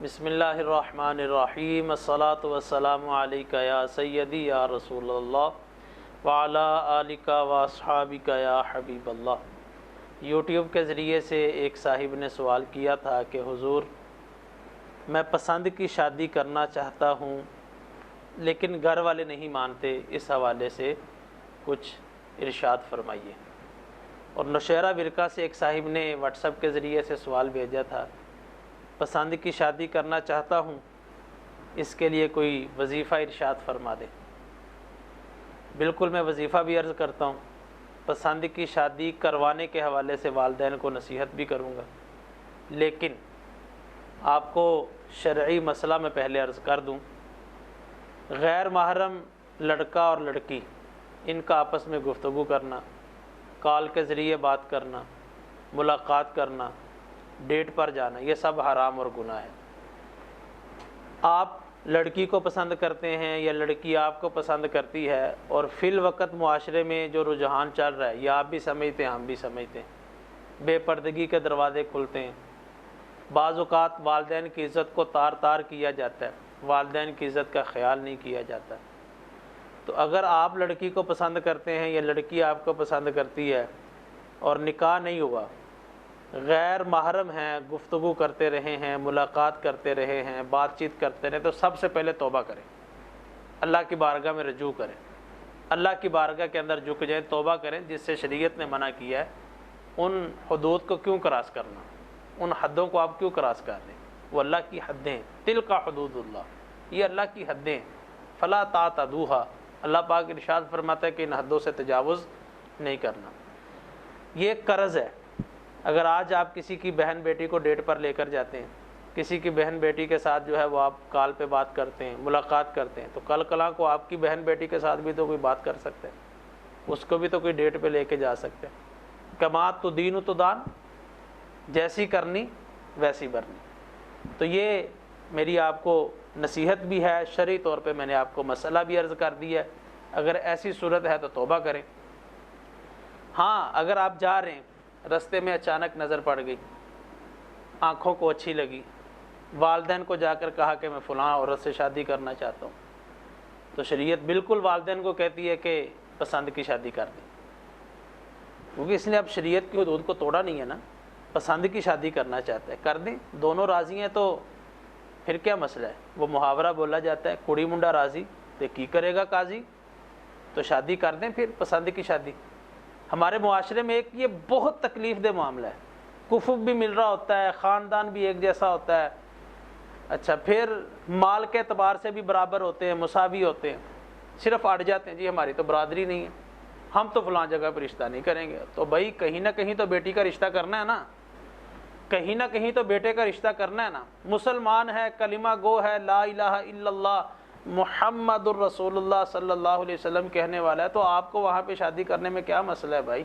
بسم اللہ الرحمن الرحیم، الصلاۃ والسلام علیک یا سیدی یا رسول اللہ وعلی آلک و اصحابک یا حبیب اللہ۔ یوٹیوب کے ذریعے سے ایک صاحب نے سوال کیا تھا کہ حضور میں پسند کی شادی کرنا چاہتا ہوں لیکن گھر والے نہیں مانتے، اس حوالے سے کچھ ارشاد فرمائیے۔ اور نوشہرہ ورقہ سے ایک صاحب نے واٹس ایپ کے ذریعے سے سوال بھیجا تھا، پسند کی شادی کرنا چاہتا ہوں، اس کے لیے کوئی وظیفہ ارشاد فرما دے۔ بالکل میں وظیفہ بھی عرض کرتا ہوں، پسند کی شادی کروانے کے حوالے سے والدین کو نصیحت بھی کروں گا، لیکن آپ کو شرعی مسئلہ میں پہلے عرض کر دوں۔ غیر محرم لڑکا اور لڑکی، ان کا آپس میں گفتگو کرنا، کال کے ذریعے بات کرنا، ملاقات کرنا، ڈیٹ پر جانا، یہ سب حرام اور گناہ ہے۔ آپ لڑکی کو پسند کرتے ہیں یا لڑکی آپ کو پسند کرتی ہے، اور فی الوقت معاشرے میں جو رجحان چل رہا ہے، یہ آپ بھی سمجھتے ہیں، ہم بھی سمجھتے ہیں، بے پردگی کے دروازے کھلتے ہیں۔ بعض اوقات والدین کی عزت کو تار تار کیا جاتا ہے، والدین کی عزت کا خیال نہیں کیا جاتا۔ تو اگر آپ لڑکی کو پسند کرتے ہیں یا لڑکی آپ کو پسند کرتی ہے اور نکاح نہیں ہوا، غیر محرم ہیں، گفتگو کرتے رہے ہیں، ملاقات کرتے رہے ہیں، بات چیت کرتے رہے، تو سب سے پہلے توبہ کریں، اللہ کی بارگاہ میں رجوع کریں، اللہ کی بارگاہ کے اندر جھک جائیں، توبہ کریں، جس سے شریعت نے منع کیا ہے۔ ان حدود کو کیوں کراس کرنا، ان حدوں کو آپ کیوں کراس کر رہے ہیں؟ وہ اللہ کی حدیں ہیں، تلک حدود اللہ، یہ اللہ کی حدیں ہیں، فلا تعتدوها۔ اللہ پاک ارشاد فرماتا ہے کہ ان حدوں سے تجاوز نہیں کرنا۔ یہ ایک قرض ہے۔ اگر آج آپ کسی کی بہن بیٹی کو ڈیٹ پر لے کر جاتے ہیں، کسی کی بہن بیٹی کے ساتھ جو ہے وہ آپ کال پہ بات کرتے ہیں، ملاقات کرتے ہیں، تو کل کلاں کو آپ کی بہن بیٹی کے ساتھ بھی تو کوئی بات کر سکتے ہیں، اس کو بھی تو کوئی ڈیٹ پہ لے کے جا سکتے ہیں۔ کما تو دین تو دان، جیسی کرنی ویسی برنی۔ تو یہ میری آپ کو نصیحت بھی ہے، شرعی طور پہ میں نے آپ کو مسئلہ بھی عرض کر دیا ہے۔ اگر ایسی صورت ہے تو توبہ کریں۔ ہاں، اگر آپ جا رہے ہیں، رستے میں اچانک نظر پڑ گئی، آنکھوں کو اچھی لگی، والدین کو جا کر کہا کہ میں فلاں عورت سے شادی کرنا چاہتا ہوں، تو شریعت بالکل والدین کو کہتی ہے کہ پسند کی شادی کر دیں، کیونکہ اس نے اب شریعت کی حدود کو توڑا نہیں ہے نا۔ پسند کی شادی کرنا چاہتا ہے، کر دیں، دونوں راضی ہیں تو پھر کیا مسئلہ ہے؟ وہ محاورہ بولا جاتا ہے، کڑی منڈا راضی تو کی کرے گا قاضی، تو شادی کر دیں پھر پسند کی شادی۔ ہمارے معاشرے میں ایک یہ بہت تکلیف دہ معاملہ ہے، کفو بھی مل رہا ہوتا ہے، خاندان بھی ایک جیسا ہوتا ہے، اچھا پھر مال کے اعتبار سے بھی برابر ہوتے ہیں، مساوی ہوتے ہیں، صرف اڑ جاتے ہیں، جی ہماری تو برادری نہیں ہے، ہم تو فلاں جگہ پہ رشتہ نہیں کریں گے۔ تو بھائی کہیں نہ کہیں تو بیٹی کا رشتہ کرنا ہے نا، کہیں نہ کہیں تو بیٹے کا رشتہ کرنا ہے نا۔ مسلمان ہے، کلمہ گو ہے، لا الہ الا اللہ محمد الرسول اللہ صلی اللہ علیہ وسلم کہنے والا ہے، تو آپ کو وہاں پہ شادی کرنے میں کیا مسئلہ ہے بھائی؟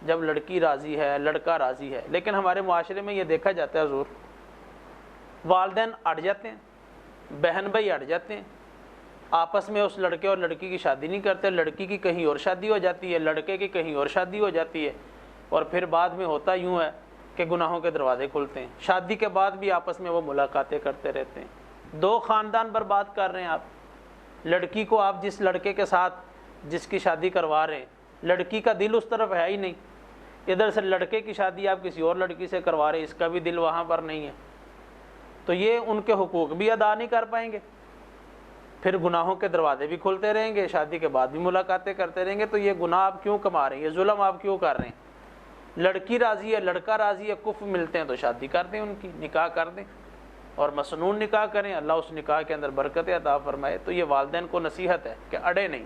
جب لڑکی راضی ہے، لڑکا راضی ہے۔ لیکن ہمارے معاشرے میں یہ دیکھا جاتا ہے حضور، والدین اڑ جاتے ہیں، بہن بھائی اڑ جاتے ہیں، آپس میں اس لڑکے اور لڑکی کی شادی نہیں کرتے، لڑکی کی کہیں اور شادی ہو جاتی ہے، لڑکے کی کہیں اور شادی ہو جاتی ہے، اور پھر بعد میں ہوتا یوں ہے کہ گناہوں کے دروازے کھلتے ہیں۔ شادی کے بعد بھی آپس میں وہ ملاقاتیں کرتے رہتے ہیں، دو خاندان برباد کر رہے ہیں آپ۔ لڑکی کو آپ جس لڑکے کے ساتھ جس کی شادی کروا رہے ہیں، لڑکی کا دل اس طرف ہے ہی نہیں، ادھر سے لڑکے کی شادی آپ کسی اور لڑکی سے کروا رہے ہیں، اس کا بھی دل وہاں پر نہیں ہے، تو یہ ان کے حقوق بھی ادا نہیں کر پائیں گے، پھر گناہوں کے دروازے بھی کھلتے رہیں گے، شادی کے بعد بھی ملاقاتیں کرتے رہیں گے۔ تو یہ گناہ آپ کیوں کما رہے ہیں؟ یہ ظلم آپ کیوں کر رہے ہیں؟ لڑکی راضی ہے، لڑکا راضی ہے، کفو ملتے ہیں تو شادی کر دیں، ان کی نکاح کر دیں، اور مسنون نکاح کریں، اللہ اس نکاح کے اندر برکت عطا فرمائے۔ تو یہ والدین کو نصیحت ہے کہ اڑے نہیں،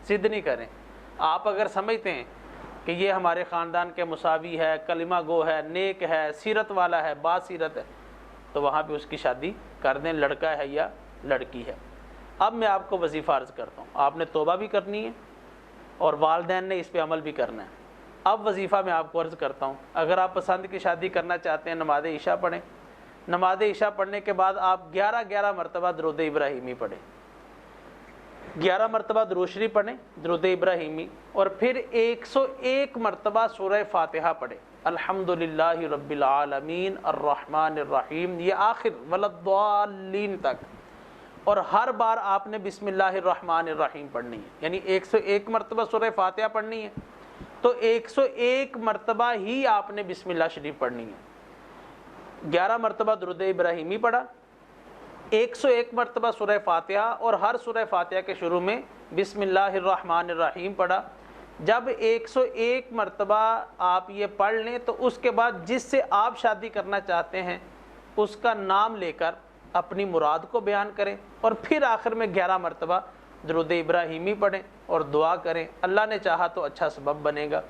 ضد نہیں کریں۔ آپ اگر سمجھتے ہیں کہ یہ ہمارے خاندان کے مساوی ہے، کلمہ گو ہے، نیک ہے، سیرت والا ہے، با سیرت ہے، تو وہاں پہ اس کی شادی کر دیں، لڑکا ہے یا لڑکی ہے۔ اب میں آپ کو وظیفہ عرض کرتا ہوں، آپ نے توبہ بھی کرنی ہے اور والدین نے اس پہ عمل بھی کرنا ہے۔ اب وظیفہ میں آپ کو عرض کرتا ہوں، اگر آپ پسند کی شادی کرنا چاہتے ہیں، نماز عشاء پڑھیں، نماز عشاء پڑھنے کے بعد آپ 11 مرتبہ درود ابراہیمی پڑھیں۔ 11 مرتبہ درود شریف پڑھیں درود ابراہیمی، اور پھر 101 مرتبہ سورہ فاتحہ پڑھیں، الحمدللہ رب العالمین الرحمن الرحیم، یہ آخر ولضالین تک، اور ہر بار آپ نے بسم اللہ الرحمن الرحیم پڑھنی ہے، یعنی 101 مرتبہ سورہ فاتحہ پڑھنی ہے تو 101 مرتبہ ہی آپ نے بسم اللہ شریف پڑھنی ہے۔ 11 مرتبہ درود ابراہیمی پڑھا، 101 مرتبہ سورہ فاتحہ، اور ہر سورہ فاتحہ کے شروع میں بسم اللہ الرحمن الرحیم پڑھا۔ جب 101 مرتبہ آپ یہ پڑھ لیں تو اس کے بعد جس سے آپ شادی کرنا چاہتے ہیں اس کا نام لے کر اپنی مراد کو بیان کریں، اور پھر آخر میں 11 مرتبہ درود ابراہیمی پڑھیں اور دعا کریں، اللہ نے چاہا تو اچھا سبب بنے گا۔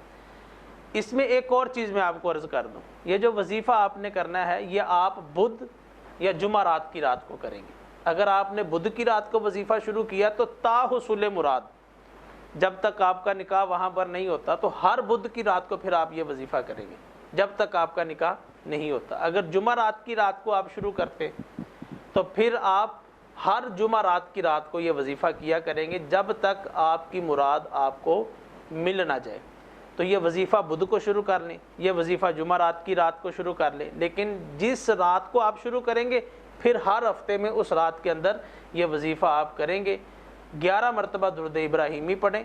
اس میں ایک اور چیز میں آپ کو عرض کر دوں، یہ جو وظیفہ آپ نے کرنا ہے یہ آپ بدھ یا جمعرات کی رات کو کریں گے۔ اگر آپ نے بدھ کی رات کو وظیفہ شروع کیا تو تا حصول مراد، جب تک آپ کا نکاح وہاں پر نہیں ہوتا تو ہر بدھ کی رات کو پھر آپ یہ وظیفہ کریں گے جب تک آپ کا نکاح نہیں ہوتا۔ اگر جمعرات کی رات کو آپ شروع کرتے تو پھر آپ ہر جمعرات کی رات کو یہ وظیفہ کیا کریں گے جب تک آپ کی مراد آپ کو مل نہ جائے۔ تو یہ وظیفہ بدھ کو شروع کر لیں، یہ وظیفہ جمعرات کی رات کو شروع کر لیں، لیکن جس رات کو آپ شروع کریں گے پھر ہر ہفتے میں اس رات کے اندر یہ وظیفہ آپ کریں گے۔ 11 مرتبہ درود ابراہیمی پڑھیں،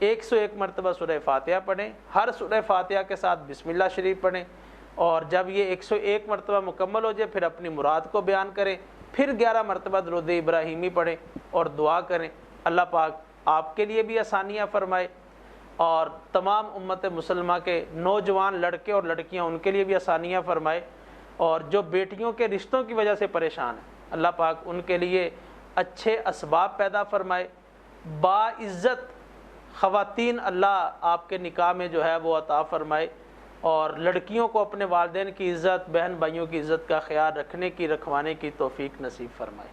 101 مرتبہ سورہ فاتحہ پڑھیں، ہر سورہ فاتحہ کے ساتھ بسم اللہ شریف پڑھیں، اور جب یہ 101 مرتبہ مکمل ہو جائے پھر اپنی مراد کو بیان کریں، پھر 11 مرتبہ درود ابراہیمی پڑھیں اور دعا کریں، اللہ پاک آپ کے لیے بھی آسانیاں فرمائے اور تمام امت مسلمہ کے نوجوان لڑکے اور لڑکیاں ان کے لیے بھی آسانیاں فرمائے، اور جو بیٹیوں کے رشتوں کی وجہ سے پریشان ہیں اللہ پاک ان کے لیے اچھے اسباب پیدا فرمائے، باعزت خواتین اللہ آپ کے نکاح میں جو ہے وہ عطا فرمائے، اور لڑکیوں کو اپنے والدین کی عزت، بہن بھائیوں کی عزت کا خیال رکھنے کی، رکھوانے کی توفیق نصیب فرمائے۔